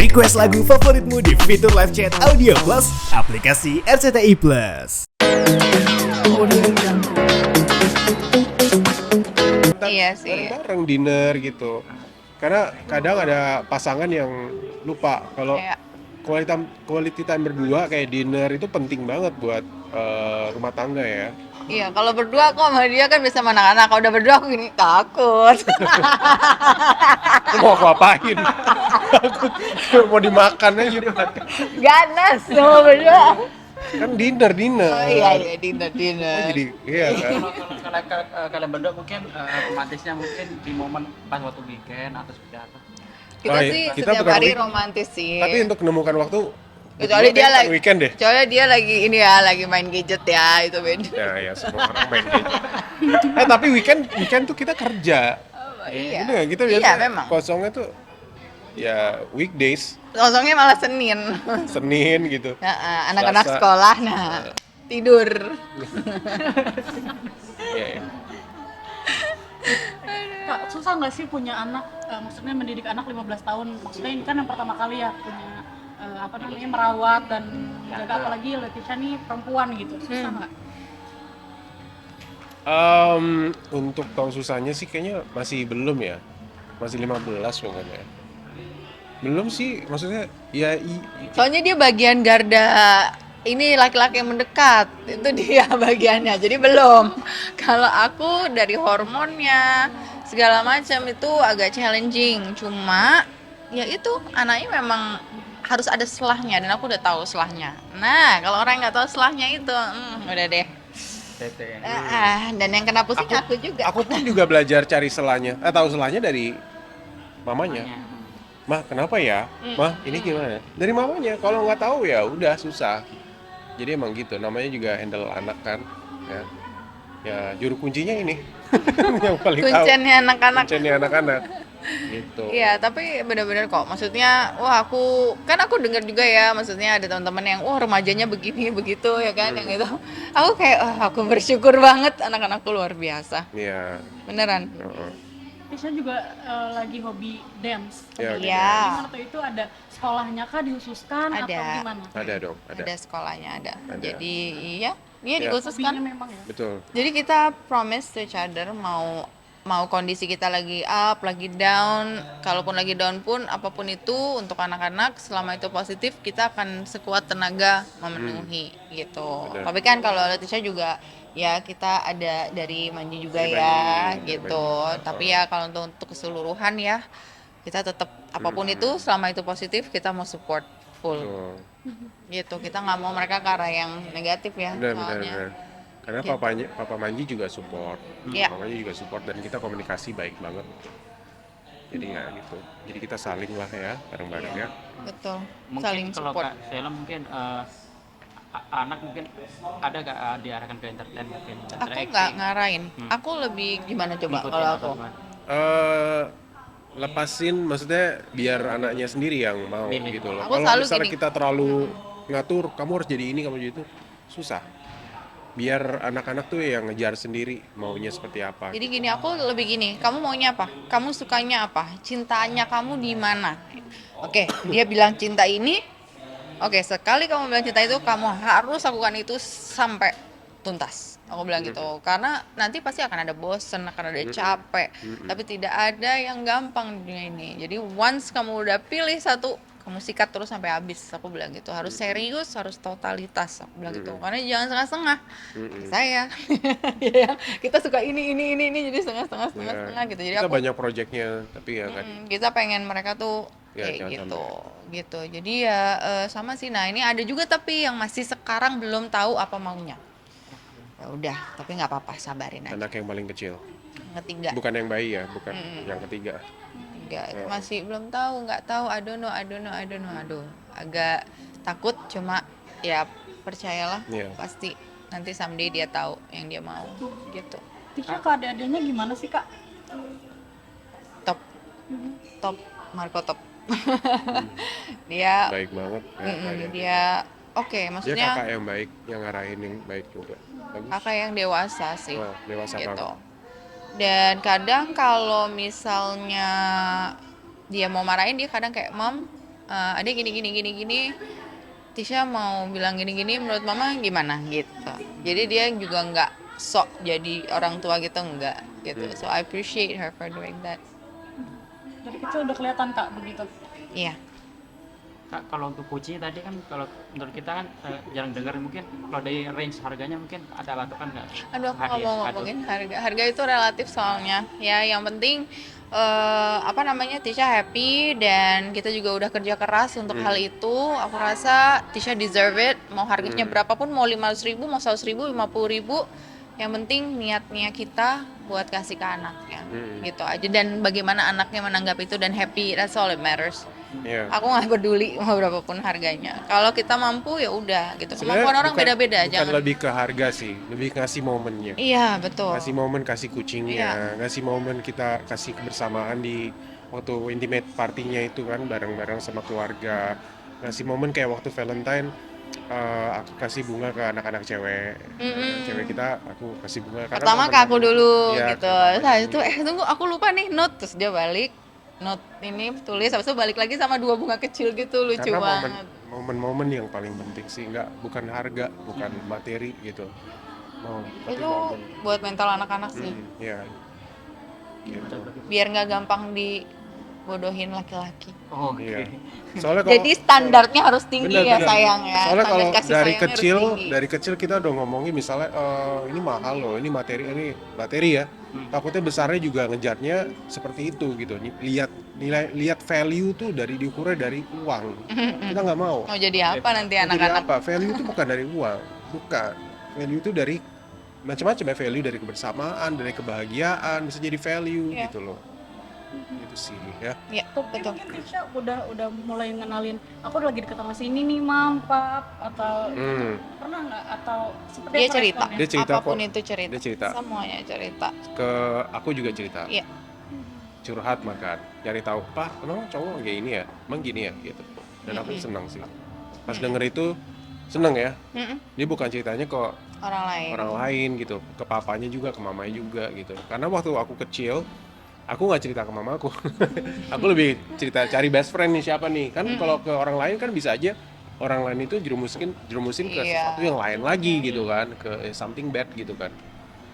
Request lagu favoritmu di fitur live chat Audio Plus, aplikasi RCTI Plus. Iya sih. Bareng dinner gitu. Karena kadang ada pasangan yang lupa kalau Kayak quality time berdua kayak dinner itu penting banget buat rumah tangga ya. iya, kalau berdua aku sama dia kan bisa sama anak-anak. Kalau udah berdua aku gini takut. Mau aku apain? Mau dimakan aja. Ganas sama berdua. Kan dinner. Oh iya dinner. Oh, jadi iya kan. Kalau kalian berdua mungkin romantisnya mungkin di momen pas waktu weekend atau seperti apa? Kita Oh, iya. sih Kita setiap bukan hari weekend. romantis sih. Tapi untuk menemukan waktu kecuali dia lagi weekend deh. Kecuali dia lagi ini ya, lagi main gadget ya, itu beda. Ya semua orang main gadget. Tapi weekend tuh kita kerja. Iya. Bener nggak? Kita Iya, biasa memang. kosongnya tuh ya weekdays, Kosongnya malah Senin. Senin gitu. Nah, anak-anak Selasa. sekolah tidur. Iya. Kak, susah nggak sih punya anak, maksudnya mendidik anak 15 tahun, maksudnya ini kan yang pertama kali ya punya merawat dan jaga, apalagi Leticia nih perempuan gitu, susah nggak? Untuk tahun susahnya sih kayaknya masih belum ya. Masih 15 mungkin ya. Belum sih, maksudnya ya Soalnya dia bagian garda ini laki-laki yang mendekat, itu dia bagiannya. Jadi belum. Kalau aku dari hormonnya segala macam itu agak challenging. Cuma ya itu anaknya memang harus ada selahnya dan aku udah tahu selahnya. Nah, kalau orang nggak tahu selahnya itu, udah deh. Tete. Dan yang kena pusing aku juga. aku pun juga belajar cari selahnya. Tahu selahnya dari mamanya. Mah, kenapa ya? Mah, ini gimana? Dari mamanya. Kalau nggak tahu ya udah susah. Jadi emang gitu. Namanya juga handle anak kan. Ya juru kuncinya ini. Yang paling tahu. Kuncennya anak-anak. Kuncennya anak-anak. Gitu. Iya, tapi benar-benar kok. Maksudnya, wah aku dengar juga ya. Maksudnya ada teman-teman yang, wah remajanya begini begitu ya kan, yang itu. Aku kayak, aku bersyukur banget anak-anakku luar biasa. Iya. Beneran. Leticia juga lagi hobi dance. Ya, Iya. Gimana tuh, itu ada sekolahnya kah dihususkan atau Ada. gimana? Ada dong, ada. Ada sekolahnya ada. Ada. Jadi iya Ya. dikhususkan. Hobinya memang ya. Betul. Jadi kita promise to each other mau kondisi kita lagi up, lagi down, kalaupun lagi down pun apapun itu untuk anak-anak selama itu positif kita akan sekuat tenaga memenuhi gitu. Benar. Tapi kan kalau Leticia juga ya kita ada dari Manji juga Dari ya Manji, gitu. dari Manji. Tapi ya kalau untuk keseluruhan ya kita tetap apapun itu selama itu positif kita mau support full Betul. gitu. Kita nggak mau mereka ke arah yang negatif ya soalnya. Benar. Karena Gitu. Papa Manji juga support, Iya. Mamanya juga support dan kita komunikasi baik banget. Jadi ya gitu. Jadi kita saling lah ya, bareng-bareng ya. Betul. Mungkin Saling kalau support. Kak Sheila mungkin anak mungkin ada gak diarahkan ke entertain mungkin? Aku nggak ngarahin. Aku lebih gimana coba kalau aku? Lepasin, maksudnya biar anaknya sendiri yang mau Milih. gitu loh. Aku Kalau selalu misalnya gini. kita terlalu ngatur, kamu harus jadi ini, kamu jadi itu, susah. Biar anak-anak tuh yang ngejar sendiri maunya seperti apa. Jadi gini, aku lebih gini. Kamu maunya apa? Kamu sukanya apa? Cintanya kamu di mana? Oke, dia bilang cinta ini. Oke, sekali kamu bilang cinta itu, kamu harus lakukan itu sampai tuntas. Aku bilang gitu. Karena nanti pasti akan ada bosen, akan ada capek. Tapi tidak ada yang gampang di dunia ini. Jadi once kamu udah pilih satu, kamu sikat terus sampai habis. Aku bilang gitu. Harus serius, harus totalitas. Aku bilang gitu. Karena jangan setengah-setengah. Saya, ya, kita suka ini, jadi setengah-setengah gitu. Jadi Kita aku banyak proyeknya, tapi ya kan. kita pengen mereka tuh Ya, kayak jangan gitu. Jadi ya sama sih. Nah ini ada juga tapi yang masih sekarang belum tahu apa maunya. Ya udah, tapi nggak apa-apa, sabarin aja. Anak yang paling kecil, Ketiga, bukan yang bayi ya, bukan yang ketiga. masih belum tahu, nggak tahu. I don't know. Aduh, agak takut. Cuma ya percayalah, Iya. pasti nanti someday dia tahu yang dia mau gitu. Leticia ke adik-adiknya gimana sih Kak? Top, Marco top. Dia Baik banget. Ya, baik. dia oke, Dia maksudnya kakak yang baik, yang ngarahin yang baik juga. Bagus. kakak yang dewasa sih. Wah, dewasa Gitu. banget. Dan kadang kalau misalnya dia mau marahin, dia kadang kayak, "Mom, adik gini, Tisha mau bilang gini menurut mama gimana gitu. Jadi dia juga nggak sok jadi orang tua gitu, enggak gitu. So I appreciate her for doing that. Dari kecil udah kelihatan Kak begitu. Iya. Kak, kalau untuk kucing tadi kan kalau menurut kita kan jarang dengar, mungkin kalau dari range harganya mungkin ada patokan nggak? Aduh, aku nggak mau ngomongin harga itu relatif soalnya. Ya, yang penting Tisha happy dan kita juga udah kerja keras untuk hal itu. Aku rasa Tisha deserve it. Mau harganya berapapun, mau 500.000, mau 100.000, 50.000. Yang penting niatnya kita buat kasih ke anaknya, gitu aja. Dan bagaimana anaknya menanggapi itu dan happy, that's all it matters. Iya. Aku nggak peduli mau berapapun harganya. Kalau kita mampu ya udah gitu. Sebenarnya Kemampuan orang bukan- beda-beda, bukan jangan. lebih ke harga sih, lebih ngasih momennya. Iya, betul. Kasih momen, kasih kucingnya, ngasih momen kita kasih kebersamaan di waktu intimate partinya itu kan bareng-bareng sama keluarga. Ngasih momen kayak waktu Valentine, aku kasih bunga ke anak-anak cewek. Cewek kita aku kasih bunga. Karena Pertama ke aku dulu Iya, gitu. ke mamanya. Nah itu tunggu aku lupa nih note, terus dia balik note ini tulis, habis itu balik lagi sama 2 bunga kecil gitu, lucu Karena banget. momen-momen yang paling penting sih, bukan harga, bukan materi gitu. Tapi Itu momen. buat mental anak-anak sih, Iya. Gitu. biar nggak gampang dibodohin laki-laki. Oh, oke. Iya. Soalnya kalau Jadi standarnya harus tinggi ya bener. sayang ya. Soalnya Standar kalau kasih dari sayangnya harus tinggi. kecil kita udah ngomongin misalnya ini mahal loh, ini materi ya. Takutnya besarnya juga ngejarnya seperti itu gitu. Lihat value tuh diukurnya dari uang. Kita nggak mau. Mau jadi apa nanti Jadi anak-anak? apa? Value itu bukan dari uang, bukan. Value itu dari macam-macam ya, value dari kebersamaan, dari kebahagiaan, bisa jadi value Iya. gitu loh. Itu sih ya. Iya, Tapi betul. mungkin Tisha udah mulai ngenalin, aku lagi deket sama sini nih Mam, Pap, atau pernah nggak, atau seperti Dia apa cerita. responnya? Dia cerita Apapun kok. itu cerita. Dia cerita. Semuanya cerita. Ke aku juga cerita. Iya. Curhat makan, cari tahu, Pak, emang cowok kayak ini ya, emang gini ya gitu. Dan aku senang sih. Pas denger itu seneng ya. Dia bukan ceritanya ke Orang lain. orang lain gitu, ke papanya juga, ke mamanya juga gitu. Karena waktu aku kecil, aku nggak cerita ke mamaku. Aku lebih cerita cari best friend nih siapa nih. Kan kalau ke orang lain kan bisa aja orang lain itu jerumusin ke Iya. sesuatu yang lain lagi gitu kan, ke something bad gitu kan.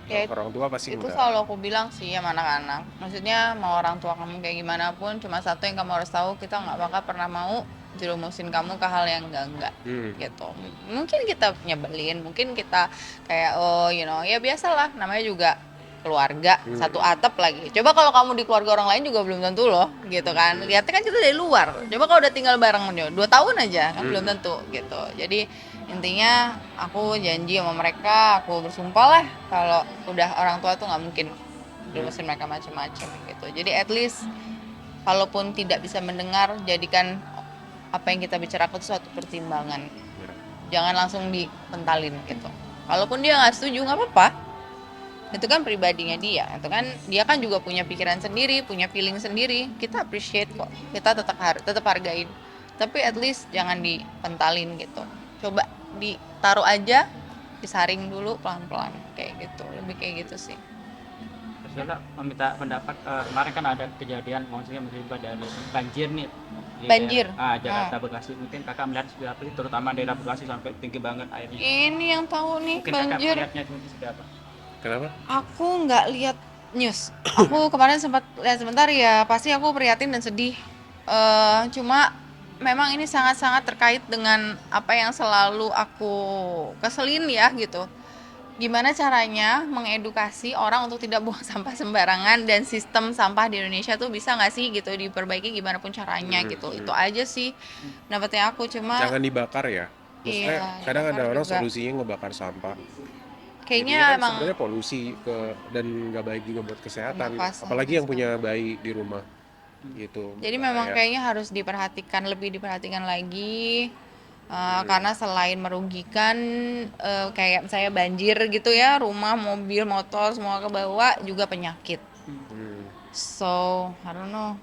Ya, Kalau ke orang tua pasti itu enggak. selalu aku bilang sih sama anak-anak, maksudnya mau orang tua kamu kayak gimana pun, cuma satu yang kamu harus tahu, kita nggak bakal pernah mau jerumusin kamu ke hal yang enggak gitu. Mungkin kita nyebelin, mungkin kita kayak ya biasalah, namanya juga keluarga, satu atap lagi. Coba kalau kamu di keluarga orang lain juga belum tentu loh gitu kan, lihatnya kan kita dari luar. Coba kalau udah tinggal bareng 2 tahun aja kan belum tentu gitu. Jadi intinya aku janji sama mereka, aku bersumpah lah kalau udah orang tua tuh nggak mungkin jerumusin mereka macam-macam gitu. Jadi at least kalaupun tidak bisa mendengar, jadikan apa yang kita bicarakan itu suatu pertimbangan. Jangan langsung dipentalin gitu. Kalaupun dia nggak setuju nggak apa-apa. Itu kan pribadinya dia. Itu kan dia kan juga punya pikiran sendiri, punya feeling sendiri. Kita appreciate kok. Kita tetap hargain. Tapi at least jangan dipentalin gitu. Coba ditaruh aja, disaring dulu pelan-pelan kayak gitu. Lebih kayak gitu sih. Terus juga meminta pendapat, kemarin kan ada kejadian maksudnya dari banjir nih di Banjir. Jakarta Bekasi, mungkin kakak melihat seperti apa sih, terutama daerah Bekasi sampai tinggi banget airnya. Ini yang tahu nih Mungkin kakak banjir. melihatnya seperti apa? Kenapa? Aku nggak lihat news. Aku kemarin sempat lihat sebentar ya. Pasti aku prihatin dan sedih. Cuma memang ini sangat-sangat terkait dengan apa yang selalu aku keselin ya gitu. Gimana caranya mengedukasi orang untuk tidak buang sampah sembarangan, dan sistem sampah di Indonesia tuh bisa nggak sih gitu diperbaiki gimana pun caranya gitu. Itu aja sih dapetnya aku. Cuma Jangan dibakar ya. Maksudnya Iya, kadang ada dibakar orang juga. solusinya ngebakar sampah. kayaknya Jadinya kan emang sebenarnya polusi dan nggak baik juga buat kesehatan. Pernafasan, Apalagi yang punya bayi di rumah gitu. jadi memang Bahaya. kayaknya harus lebih diperhatikan lagi. Karena selain merugikan, kayak misalnya banjir gitu ya, rumah, mobil, motor semua ke bawah, juga penyakit. Hmm. So I don't know.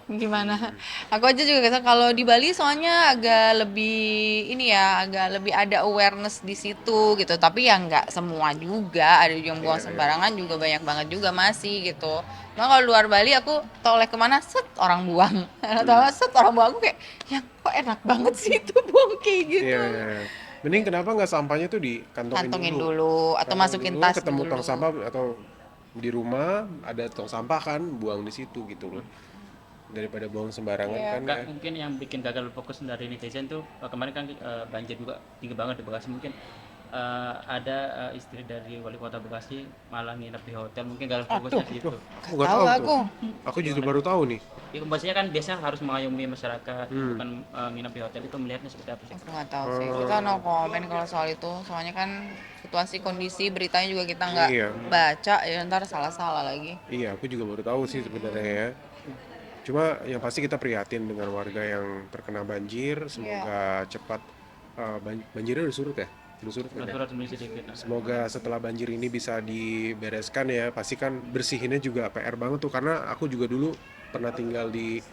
Gimana? Aku aja juga kesel kalau di Bali soalnya agak lebih ini ya, agak lebih ada awareness di situ gitu. Tapi ya nggak semua juga, ada juga yang buang sembarangan juga banyak banget juga masih gitu. Cuma kalau luar Bali aku toleh kemana, set orang buang. Atau set orang buang aku kayak, yang kok enak banget sih itu buang kayak gitu. Iya, iya, iya. Mending kenapa nggak sampahnya tuh dikantongin Kantongin dulu? dulu atau Kantongin masukin dulu, tas ketemu dulu. tong sampah atau di rumah ada tong sampah kan, buang di situ gitu loh. Daripada buang sembarangan Iya. kan Nggak, ya. mungkin yang bikin gagal fokus dari netizen tuh kemarin kan banjir juga tinggi banget di Bekasi, mungkin ada istri dari wali kota Bekasi malah nginep di hotel, mungkin gagal fokusnya di situ. Aku nggak Tahu tahu aku. tuh. Aku justru baru tahu nih. Ya, maksudnya kan biasanya harus mengayomi masyarakat, bukan nginep di hotel, itu melihatnya seperti apa sih? Aku nggak tahu sih. Kita no comment kalau soal itu. Soalnya kan situasi kondisi beritanya juga kita nggak Iya. baca ya ntar salah-salah lagi. Iya, aku juga baru tahu sih sebenarnya ya. Cuma yang pasti kita prihatin dengan warga yang terkena banjir. Semoga cepat banjirnya udah surut ya? Udah surut kan ya? Surat tulis sedikit. Semoga setelah banjir ini bisa dibereskan ya. Pasti kan bersihinnya juga PR banget tuh, karena aku juga dulu pernah tinggal di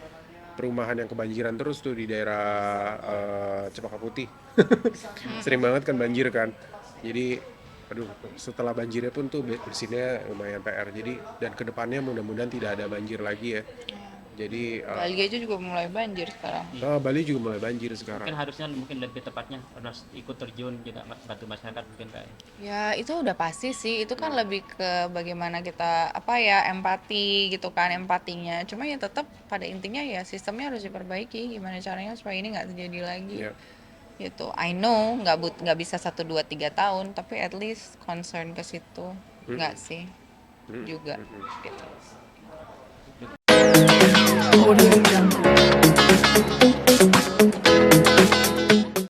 perumahan yang kebanjiran terus tuh di daerah Cempaka Putih. Sering banget kan banjir kan. Jadi aduh, setelah banjirnya pun tuh bersihnya lumayan PR. Jadi dan kedepannya mudah-mudahan tidak ada banjir lagi ya. Jadi Bali aja juga mulai banjir sekarang. Bali juga mulai banjir Mungkin sekarang. harusnya mungkin lebih tepatnya harus ikut terjun juga bantu masyarakat mungkin kayak. Ya itu udah pasti sih. Itu kan lebih ke bagaimana kita apa ya empati gitu kan empatinya. Cuma ya tetap pada intinya ya sistemnya harus diperbaiki. Gimana caranya supaya ini nggak terjadi lagi. Ya. Gitu. I know nggak bisa 1 2 3 tahun. Tapi at least concern ke situ. Nggak sih juga. Gitu. Audio Jungle.